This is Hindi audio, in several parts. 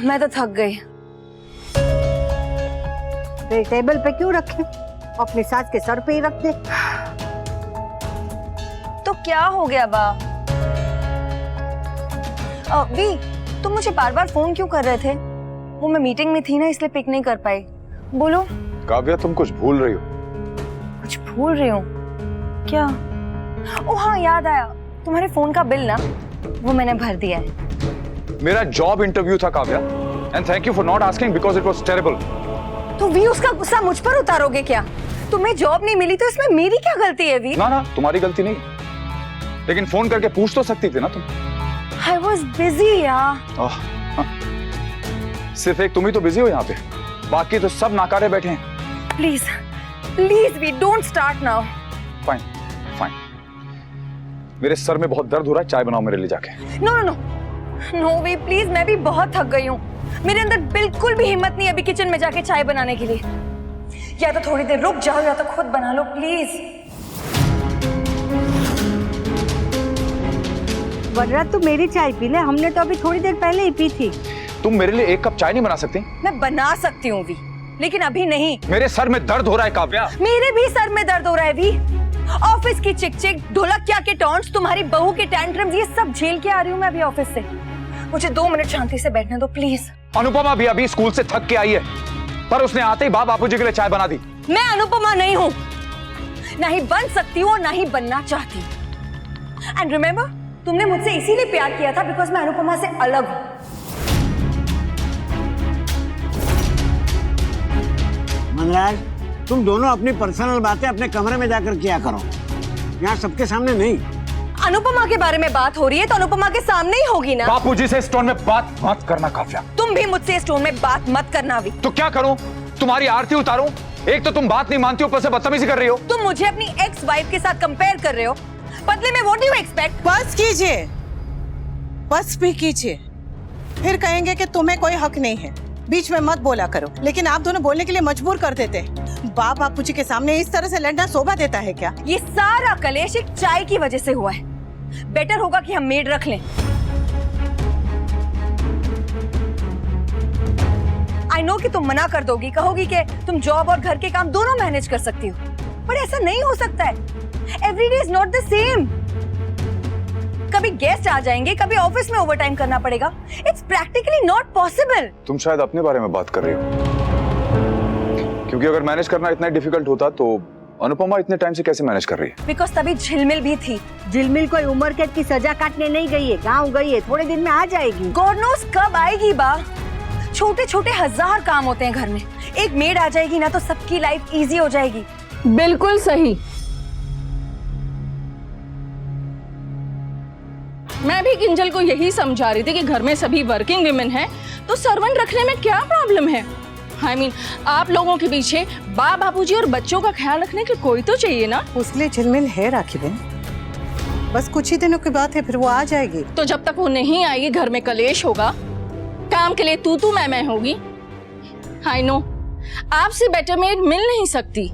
मैं तो थक गई। तो टेबल पे क्यों रखे? अपनी सास के सर पे ही रख दे। तो क्या हो गया बा? वी, तुम मुझे बार बार फोन क्यों कर रहे थे? वो मैं मीटिंग में थी ना, इसलिए पिक नहीं कर पाई। बोलो। काव्या, तुम कुछ भूल रही हो। कुछ भूल रही हूँ? क्या? ओ हाँ, याद आया। तुम्हारे फोन का बिल ना, वो मैंने भर दिया है। मेरा जॉब इंटरव्यू था Kavya, and thank you for not asking because it was terrible. तो वी, उसका गुस्सा मुझ पर उतारोगे क्या? तुम्हें जॉब नहीं मिली तो इसमें मेरी क्या गलती है वी? ना ना, तुम्हारी गलती नहीं, लेकिन फोन करके पूछ तो सकती थी ना तुम। I was busy यार। सिर्फ एक तुम ही तो बिजी हो यहाँ पे, बाकी तो सब नाकारे बैठे हैं। Please please we, don't start now. Fine fine, मेरे सर में बहुत दर्द हो रहा है, चाय बनाओ मेरे लिए जाके। No no no no way, please, मैं भी बहुत थक गई हूँ। मेरे अंदर बिल्कुल भी हिम्मत नहीं अभी किचन में जाके चाय बनाने के लिए। या तो थोड़ी देर रुक जाओ या तो खुद बना लो प्लीज। वरना तू मेरी चाय पी ले, हमने तो अभी थोड़ी देर पहले ही पी थी। तुम मेरे लिए एक कप चाय नहीं बना सकती? मैं बना सकती हूँ वी, लेकिन अभी नहीं। मेरे सर में दर्द हो रहा है काव्या। मेरे भी सर में दर्द हो रहा है वी। ऑफिस की चिक चिक, ढोलकिया के टॉन्ट्स, तुम्हारी बहू के टेंट्रम्स, ये सब झेल के आ रही हूँ मैं अभी ऑफिस से। मुझे 2 मिनट शांति से बैठने दो प्लीज। अनुपमा भी अभी स्कूल से थक के आई है, पर उसने आते ही बापूजी के लिए चाय बना दी। मैं अनुपमा नहीं हूँ, ना ही बन सकती हूँ और ना ही बनना चाहती। एंड रिमेम्बर, तुमने मुझसे इसीलिए प्यार किया था बिकॉज मैं अनुपमा से अलग हूँ। मनराज, तुम दोनों अपनी पर्सनल बातें अपने कमरे में जाकर किया करो, यहाँ सबके सामने नहीं। अनुपमा के बारे में बात हो रही है तो अनुपमा के सामने ही होगी ना। बापूजी से इस टोन में बात मत करना काव्या। तुम भी मुझसे इस टोन में बात मत करना भी। तो क्या करूं? तुम्हारी आरती उतारूं? एक तो तुम बात नहीं मानती, ऊपर से बदतमीजी कर रही हो। तुम मुझे अपनी एक्स वाइफ के साथ कंपेयर कर रहे हो। बदले में व्हाट डू यू एक्सपेक्ट? बस कीजिए, बस भी कीजिए, फिर कहेंगे कि तुम्हें कोई हक नहीं है। बीच में मत बोला करो। लेकिन आप दोनों बोलने के लिए मजबूर कर देते। बापूजी के सामने इस तरह से लड़ना शोभा देता है क्या? ये सारा कलेश एक चाय की वजह से हुआ है। बेटर होगा कि हम मेड रख लें। आई नो कि तुम मना कर दोगी, कहोगी कि तुम जॉब और घर के काम दोनों मैनेज कर सकती हो, पर ऐसा नहीं हो सकता है। Every day is not the same. कभी गेस्ट आ जाएंगे, कभी ऑफिस में ओवरटाइम करना पड़ेगा। It's practically not possible. तुम शायद अपने बारे में बात कर रही हो, क्योंकि अगर मैनेज करना इतना डिफिकल्ट होता तो अनुपमा इतने टाइम से कैसे मैनेज कर रही है? बिकॉज तभी झिलमिल भी थी। झिलमिल कोई उम्र कैद की सजा काटने नहीं गई है, गाँव गई है, थोड़े दिन में आ जाएगी। गॉड नोस कब आएगी बा। छोटे छोटे 1000 काम होते हैं घर में, एक मेड आ जाएगी ना तो सबकी लाइफ इजी हो जाएगी। बिल्कुल सही। मैं भी किंजल को यही समझा रही थी कि घर में सभी वर्किंग विमेन हैं, तो सर्वेंट रखने में क्या प्रॉब्लम है। I mean, आप लोगों के पीछे बापूजी और बच्चों का ख्याल रखने के कोई तो चाहिए ना। उसके लिए झिलमिल है राखी बहन, बस कुछ ही दिनों की बात है, फिर वो आ जाएगी। तो जब तक वो नहीं आएगी घर में कलेश होगा, काम के लिए तू मैं होगी। I know, आपसे बेटर मेड मिल नहीं सकती।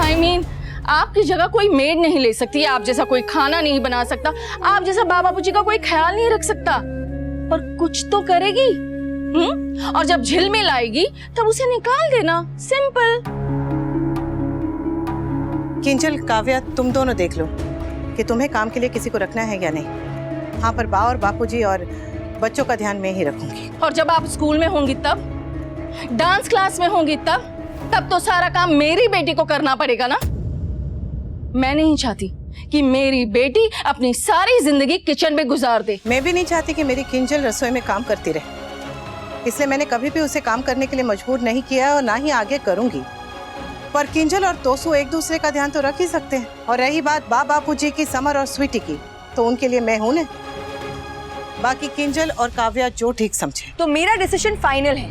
I mean, आपकी जगह कोई मेड नहीं ले सकती, आप जैसा कोई खाना नहीं बना सकता, आप जैसा बापूजी का कोई ख्याल नहीं रख सकता, और कुछ तो करेगी। और जब झिलमिल आएगी तब उसे निकाल देना, सिंपल। किंजल, काव्या, तुम दोनों देख लो कि तुम्हें काम के लिए किसी को रखना है या नहीं। हाँ, पर बा और बापूजी और बच्चों का ध्यान मैं ही रखूंगी। और जब आप स्कूल में होंगी तब, डांस क्लास में होंगी तब तो सारा काम मेरी बेटी को करना पड़ेगा ना। मैं नहीं चाहती कि मेरी बेटी अपनी सारी जिंदगी किचन में गुजार दे। मैं भी नहीं चाहती कि मेरी किंजल रसोई में काम करती रहे, इसलिए मैंने कभी भी उसे काम करने के लिए मजबूर नहीं किया और ना ही आगे करूंगी। पर किंजल और तोसू एक दूसरे का ध्यान तो रख ही सकते हैं। और रही बात बापूजी की, समर और स्वीटी की, तो उनके लिए मैं हूं ना। बाकी किंजल और काव्या जो ठीक समझे। तो मेरा डिसीजन फाइनल है।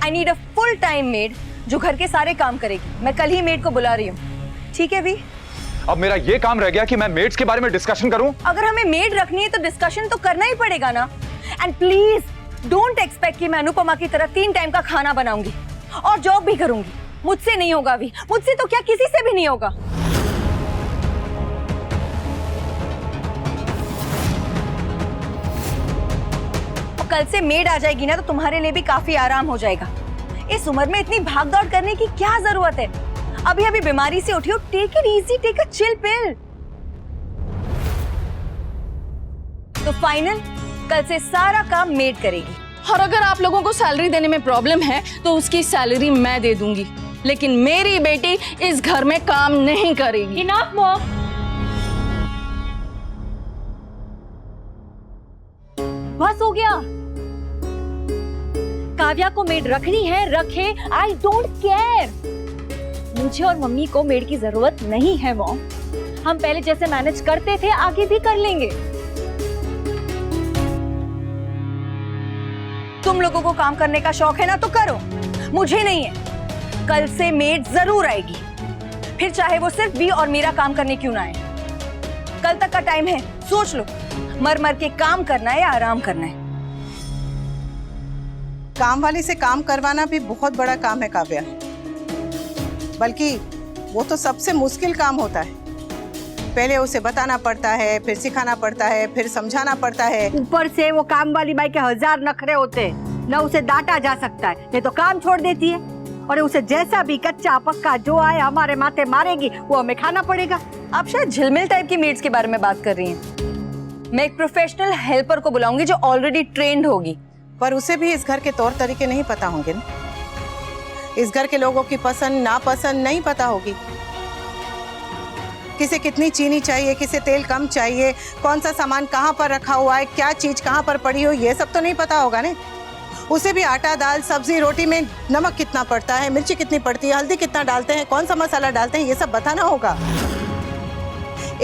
I need a full time made जो घर के सारे काम करेगी। मैं कल ही मेड को बुला रही हूँ, ठीक है वी? अब मेरा ये काम रह गया कि मैं मेड्स के बारे में डिस्कशन करूं। अगर हमें मेड रखनी है तो डिस्कशन तो करना ही पड़ेगा ना। एंड प्लीज डोंट एक्सपेक्ट कि मैं अनुपमा की तरह 3 टाइम का खाना बनाऊंगी और जॉब भी करूंगी। मुझसे नहीं होगा भी, मुझसे तो क्या किसी से भी नहीं होगा। कल से मेड आ जाएगी ना तो तुम्हारे लिए भी काफी आराम हो जाएगा। इस उम्र में इतनी भाग दौड़ करने की क्या जरूरत है? अभी अभी बीमारी से उठी हो, take it easy, take a chill pill. तो फाइनल, कल से सारा काम मेड करेगी। और अगर आप लोगों को सैलरी देने में प्रॉब्लम है तो उसकी सैलरी मैं दे दूंगी, लेकिन मेरी बेटी इस घर में काम नहीं करेगी। Enough mom. बस हो गया। काव्या को मेड रखनी है, रखे, आई डोंट केयर। मुझे और मम्मी को मेड की जरूरत नहीं है मॉम। हम पहले जैसे मैनेज करते थे आगे भी कर लेंगे। तुम लोगों को काम करने का शौक है ना तो करो, मुझे नहीं है। कल से मेड जरूर आएगी, फिर चाहे वो सिर्फ बी और मेरा काम करने क्यों ना आए। कल तक का टाइम है, सोच लो, मर मर के काम करना है या आराम करना है। काम वाली से काम करवाना भी बहुत बड़ा काम है काव्या, बल्कि वो तो सबसे मुश्किल काम होता है। पहले उसे बताना पड़ता है, फिर सिखाना पड़ता है, फिर समझाना पड़ता है। ऊपर से वो काम वाली बाई के 1000 नखरे होते हैं। न उसे डांटा जा सकता है, नहीं तो काम छोड़ देती है। और उसे जैसा भी कच्चा पक्का जो आए हमारे माथे मारेगी, वो हमें खाना पड़ेगा। आप शायद झिलमिल टाइप की मेड्स के बारे में बात कर रही हैं। मैं एक प्रोफेशनल हेल्पर को बुलाऊंगी जो ऑलरेडी ट्रेंड होगी। पर उसे भी इस घर के तौर तरीके नहीं पता होंगे ना। इस घर के लोगों की पसंद नापसंद नहीं पता होगी। किसे कितनी चीनी चाहिए, किसे तेल कम चाहिए, कौन सा सामान कहाँ पर रखा हुआ है, क्या चीज कहाँ पर पड़ी हो, ये सब तो नहीं पता होगा ना। उसे भी आटा, दाल, सब्जी, रोटी में नमक कितना पड़ता है, मिर्ची कितनी पड़ती है, हल्दी कितना डालते हैं, कौन सा मसाला डालते हैं, ये सब बताना होगा।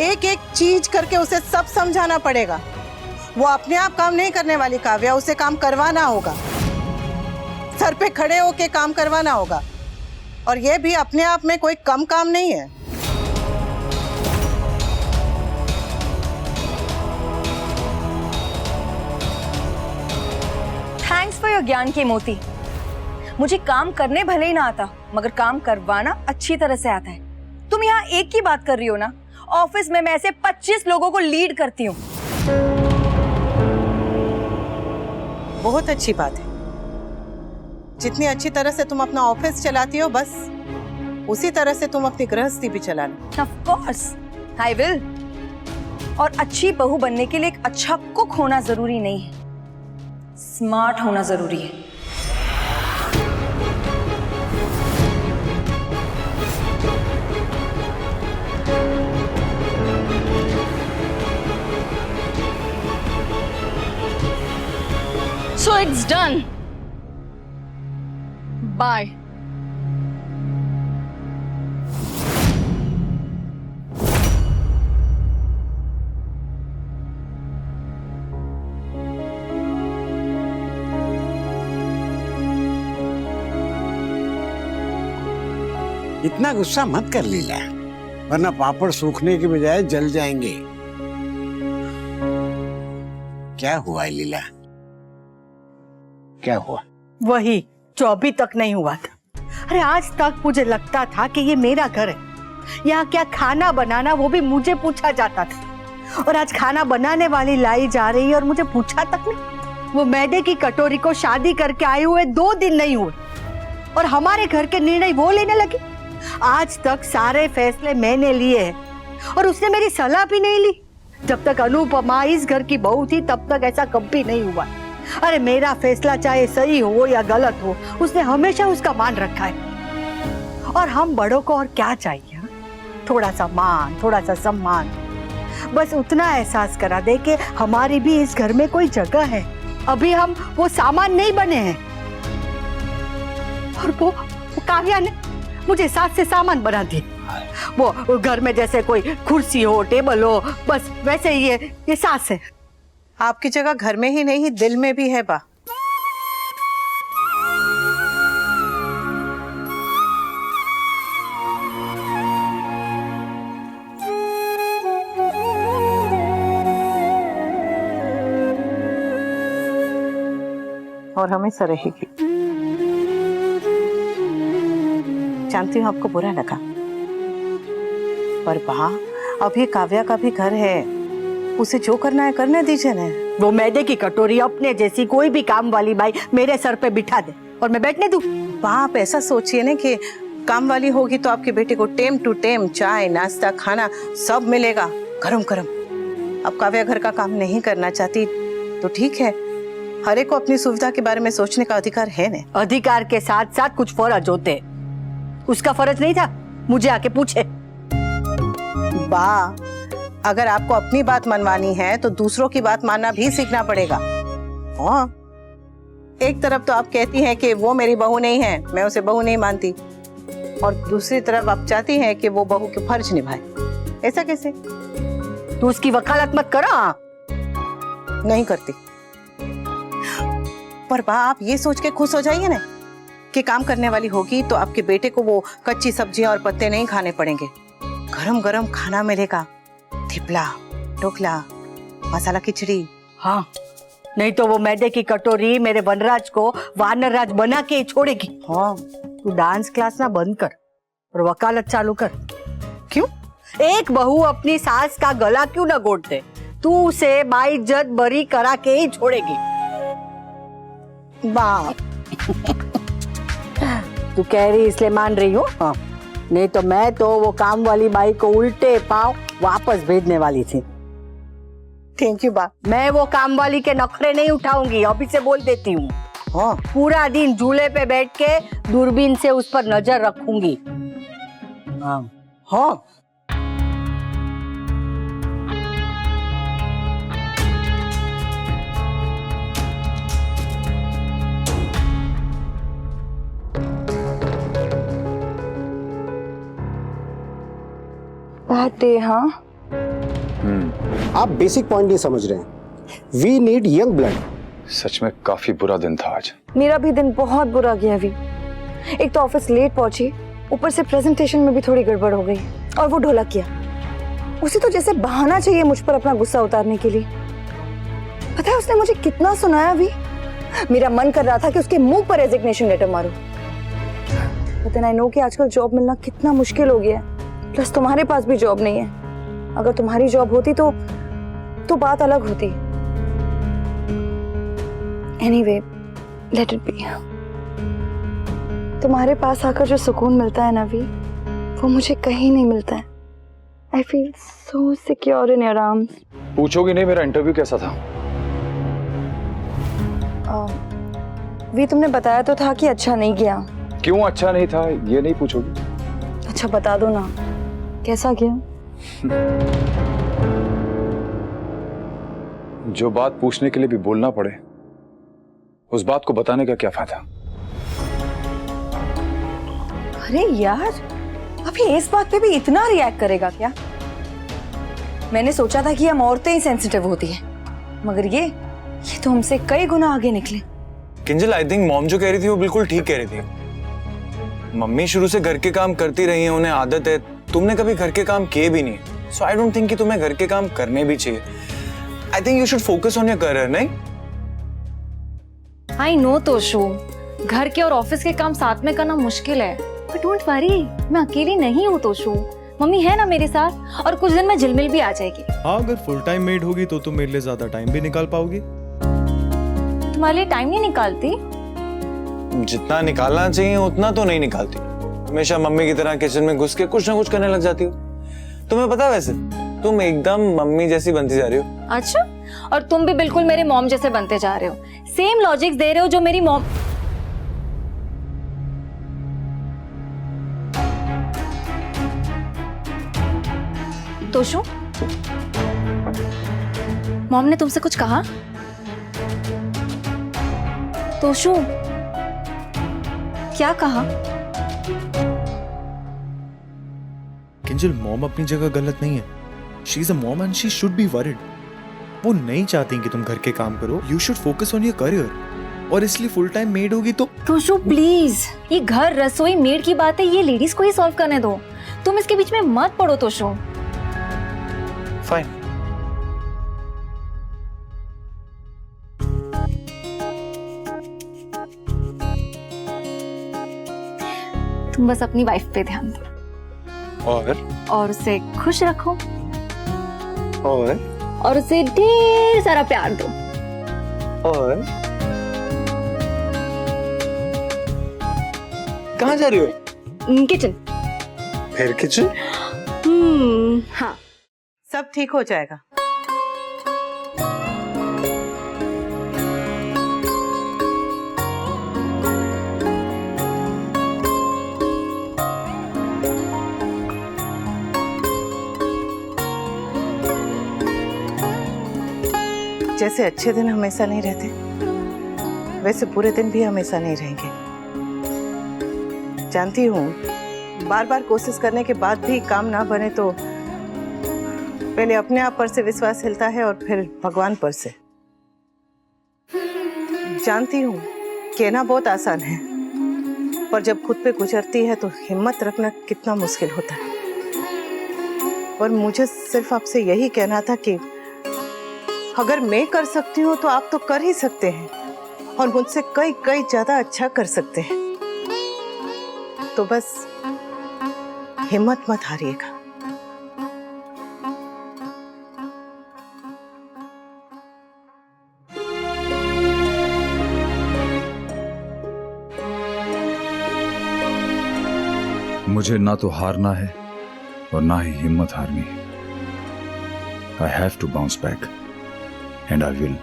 एक एक चीज करके उसे सब समझाना पड़ेगा। वो अपने आप काम नहीं करने वाली काव्या, उसे काम करवाना होगा। सर पे खड़े होके काम करवाना होगा। और ये भी अपने आप में कोई कम काम नहीं है। थैंक्स फॉर योर ज्ञान की मोती। मुझे काम करने भले ही ना आता, मगर काम करवाना अच्छी तरह से आता है। तुम यहाँ एक की बात कर रही हो ना, ऑफिस में मैं ऐसे 25 लोगों को लीड करती हूँ। बहुत अच्छी बात है। जितनी अच्छी तरह से तुम अपना ऑफिस चलाती हो, बस उसी तरह से तुम अपनी गृहस्थी भी चलाना। Of course I will. और अच्छी बहू बनने के लिए एक अच्छा कुक होना जरूरी नहीं है, स्मार्ट होना जरूरी है। So it's done. Bye. इतना गुस्सा मत कर लीला, वरना पापड़ सूखने के बजाय जल जाएंगे। क्या हुआ लीला, क्या हुआ? वही जो अभी तक नहीं हुआ था। अरे आज तक मुझे लगता था कि ये मेरा घर है, यहाँ क्या खाना बनाना वो भी मुझे पूछा जाता था। और आज खाना बनाने वाली लाई जा रही है और मुझे पूछा तक नहीं। वो मैदे की कटोरी को शादी करके आए हुए 2 दिन नहीं हुए और हमारे घर के निर्णय वो लेने लगी। आज तक सारे फैसले मैंने लिए हैं और उसने मेरी सलाह भी नहीं ली। जब तक अनुपमा इस घर की बहू थी तब तक ऐसा कभी नहीं हुआ। अरे मेरा फैसला चाहे सही हो या गलत हो, उसने हमेशा उसका मान रखा है। और हम बड़ों को और क्या चाहिए? थोड़ा सा मान, थोड़ा सा सम्मान, बस उतना एहसास करा दे कि हमारी भी इस घर में कोई जगह है। अभी हम वो सामान नहीं बने हैं। और वो काव्या ने मुझे साथ से सामान बना दिया। वो घर में जैसे कोई कुर्सी हो, टेबल हो, बस वैसे ही ये सास है। आपकी जगह घर में ही नहीं, दिल में भी है बा। और हमेशा रहेगी। जानती हूँ आपको बुरा लगा, पर बा, अभी काव्या का भी घर है, उसे जो करना है करने दीजिए ना। वो मैदे की कटोरी अपने जैसी कोई भी काम वाली बाई मेरे सर पे बिठा दे और मैं बैठने दूं। आप ऐसा सोचिए ना कि काम वाली होगी तो आपके बेटे को टेम टू टेम चाय नाश्ता खाना सब मिलेगा गरम गरम। अब काव्या घर का काम नहीं करना चाहती तो ठीक है, हर एक को अपनी सुविधा के बारे में सोचने का अधिकार है ना। अधिकार के साथ साथ कुछ फर्ज होते हैं। उसका फर्ज नहीं था मुझे आके पूछे। बा, अगर आपको अपनी बात मनवानी है तो दूसरों की बात मानना भी सीखना पड़ेगा। हाँ, एक तरफ तो आप कहती हैं कि वो मेरी बहू नहीं है, मैं उसे बहू नहीं मानती, और दूसरी तरफ आप चाहती हैं कि वो बहू के फर्ज निभाए। ऐसा कैसे? तू उसकी वकालत मत करो। नहीं करती। पर बा, आप ये सोच के खुश हो जाइए ना कि काम करने वाली होगी तो आपके बेटे को वो कच्ची सब्जियां और पत्ते नहीं खाने पड़ेंगे, गरम गरम खाना मिलेगा, थिपला ढोकला मसाला खिचड़ी। हाँ, नहीं तो वो मैदे की कटोरी मेरे वनराज को वानरराज बना के ही छोड़ेगी। हाँ, तू डांस क्लास ना बंद कर और वकालत चालू कर। क्यों? एक बहू अपनी सास का गला क्यों ना घोट दे? तू उसे बाइज्जत बरी करा के ही छोड़ेगी। बाप तू कह रही इसलिए मान रही हूँ? हाँ, नहीं तो मैं तो वो काम वाली बाई को उल्टे पांव वापस भेजने वाली थी। थैंक यू बा। मैं वो काम वाली के नखरे नहीं उठाऊंगी, अभी से बोल देती हूँ। हाँ, पूरा दिन झूले पे बैठ के दूरबीन से उस पर नजर रखूंगी। हाँ हाँ, बातें। हाँ, आप बेसिक पॉइंट नहीं समझ रहे हैं। We need young blood. सच में काफी बुरा दिन था आज। मेरा भी दिन बहुत बुरा गया अभी। एक तो ऑफिस लेट पहुंची, ऊपर से प्रेजेंटेशन में भी थोड़ी गड़बड़ हो गई, और वो ढोलक किया। उसे तो जैसे बहाना चाहिए मुझ पर अपना गुस्सा उतारने के लिए। पता है उसने मुझे कितना सुनाया अभी। मेरा मन कर रहा था कि उसके मुंह पर रेजिग्नेशन लेटर मारूं। लेकिन आई नो कि आजकल जॉब मिलना कितना मुश्किल हो गया है। प्लस तुम्हारे पास भी जॉब नहीं है। अगर तुम्हारी जॉब होती तो बात अलग होती। Anyway, let it be. तुम्हारे पास आकर जो सुकून मिलता है ना वी, वो मुझे कहीं नहीं मिलता है। I feel so secure in your arms. पूछोगी नहीं मेरा इंटरव्यू कैसा था? वी, तुमने बताया तो था कि अच्छा नहीं गया। क्यों अच्छा नहीं था ये नहीं पूछोगी? अच्छा बता दो ना, कैसा गया? जो बात पूछने के लिए भी बोलना पड़े, उस बात को बताने का क्या फायदा? अरे यार, अभी इस बात पे भी इतना रिएक्ट करेगा क्या? मैंने सोचा था कि हम औरतें ही सेंसिटिव होती हैं, मगर ये तो हमसे कई गुना आगे निकले। किंजल, आई थिंक मॉम जो कह रही थी वो बिल्कुल ठीक कह रही थी। मम्मी शुरू से घर के काम करती रही है, उन्हें आदत है। तुमने कभी घर के काम किए भी नहीं, सो आई डोंट थिंक कि तुम्हें घर के काम करने भी चाहिए। I think you should focus on your career, नहीं? आई नो तोशु, घर के और ऑफिस के काम साथ में करना मुश्किल है, बट डोंट वरी, मैं अकेली नहीं हूँ तोशु। मम्मी है ना मेरे साथ, और कुछ दिन में झिलमिल भी आ जाएगी। हाँ, अगर फुल टाइम मेड होगी तो तुम मेरे लिए ज्यादा टाइम भी निकाल पाओगी। तुम्हारे लिए टाइम नहीं निकालती? जितना निकालना चाहिए उतना तो नहीं निकालती। हमेशा मम्मी की तरह किचन में घुस के कुछ ना कुछ करने लग जाती हो। तुम्हें पता है, वैसे तुम एकदम मम्मी जैसी बनती जा रही हो। अच्छा, और तुम भी बिल्कुल मेरे मॉम जैसे बनते जा रहे हो। सेम लॉजिक्स दे रहे हो जो मेरी मॉम। तोशु, मॉम ने तुमसे कुछ कहा? तोशु, क्या कहा? किंजल, मॉम अपनी जगह गलत नहीं है। She is a mom and she should be worried. वो नहीं चाहती कि तुम घर के काम करो। You should focus on your career, और इसलिए फुल टाइम मेड होगी तो। तोशु प्लीज, ये घर रसोई मेड की बात है, ये लेडीज को ही सॉल्व करने दो। तुम इसके बीच में मत पड़ो तोशु। फाइन। तुम बस अपनी वाइफ पे ध्यान दो, और उसे खुश रखो, और और उसे ढेर सारा प्यार दो। और कहाँ जा रही हो? किचन। फिर किचन? हाँ। सब ठीक हो जाएगा। जैसे अच्छे दिन हमेशा नहीं रहते, वैसे बुरे दिन भी हमेशा नहीं रहेंगे। जानती हूँ, बार बार कोशिश करने के बाद भी काम ना बने तो पहले अपने आप पर से विश्वास हिलता है और फिर भगवान पर से। जानती हूँ, कहना बहुत आसान है, पर जब खुद पे गुजरती है तो हिम्मत रखना कितना मुश्किल होता है। और मुझे सिर्फ आपसे यही कहना था कि अगर मैं कर सकती हूँ तो आप तो कर ही सकते हैं, और मुझसे कई कई ज्यादा अच्छा कर सकते हैं। तो बस हिम्मत मत हारिएगा। मुझे ना तो हारना है और ना ही हिम्मत हारनी है। I have to bounce back and I will.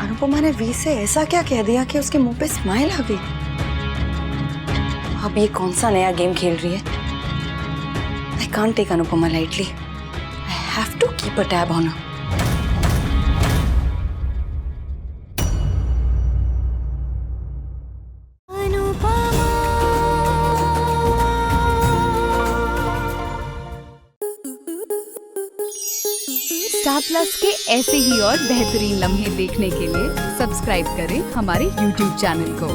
Anupama ने वी से ऐसा क्या कह दिया कि उसके मुंह पे स्माइल आ गई? अब ये कौन सा नया गेम खेल रही है? I can't take Anupama lightly. I have to keep a tab on her. Star plus के ऐसे ही और बेहतरीन लम्हे देखने के लिए सब्सक्राइब करें हमारे YouTube चैनल को।